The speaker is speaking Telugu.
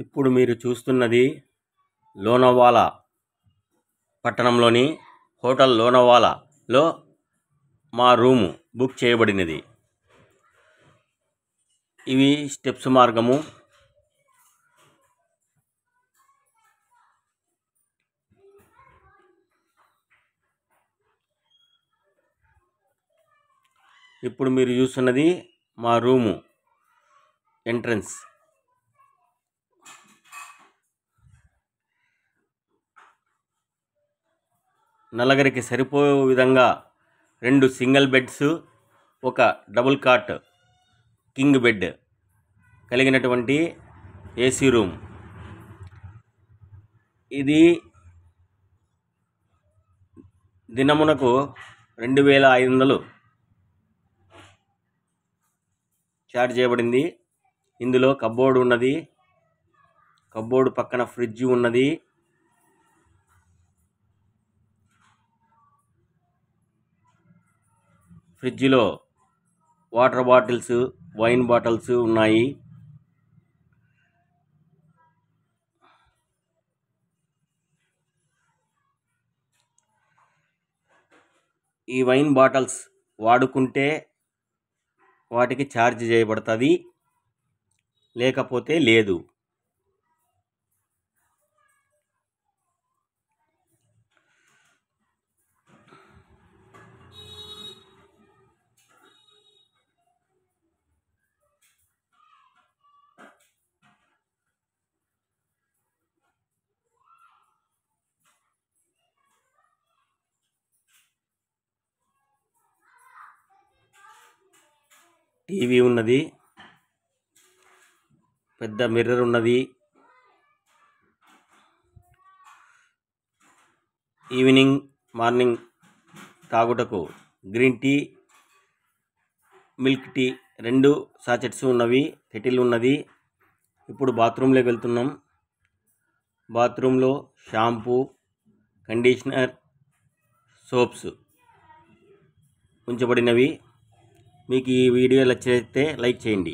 ఇప్పుడు మీరు చూస్తున్నది లోనావాలా పట్టణంలోని హోటల్ లోనావాలాలో మా రూము బుక్ చేయబడినది. ఇవి స్టెప్స్ మార్గము. ఇప్పుడు మీరు చూస్తున్నది మా రూము ఎంట్రన్స్. నలుగురికి సరిపోయే విధంగా 2 సింగిల్ బెడ్స్, ఒక డబుల్ కాట్ కింగ్ బెడ్ కలిగినటువంటి ఏసీ రూమ్. ఇది దినమునకు 2500 చార్జ్ చేయబడింది. ఇందులో కబోర్డ్ ఉన్నది. కబోర్డ్ పక్కన ఫ్రిడ్జ్ ఉన్నది. ఫ్రిడ్జ్లో వాటర్ బాటిల్స్, వైన్ బాటిల్స్ ఉన్నాయి. ఈ వైన్ బాటిల్స్ వాడుకుంటే వాటికి ఛార్జ్ చేయబడుతుంది, లేకపోతే లేదు. టీవీ ఉన్నది. పెద్ద మిర్రర్ ఉన్నది. ఈవినింగ్, మార్నింగ్ తాగుటకు green tea, milk tea 2 sachets ఉన్నవి. కెటిల్ ఉన్నది. ఇప్పుడు బాత్రూంలోకి వెళ్తున్నాం. బాత్రూంలో షాంపూ, కండిషనర్, సోప్స్ ఉంచబడినవి. మీకు ఈ వీడియో నచ్చితే లైక్ చేయండి.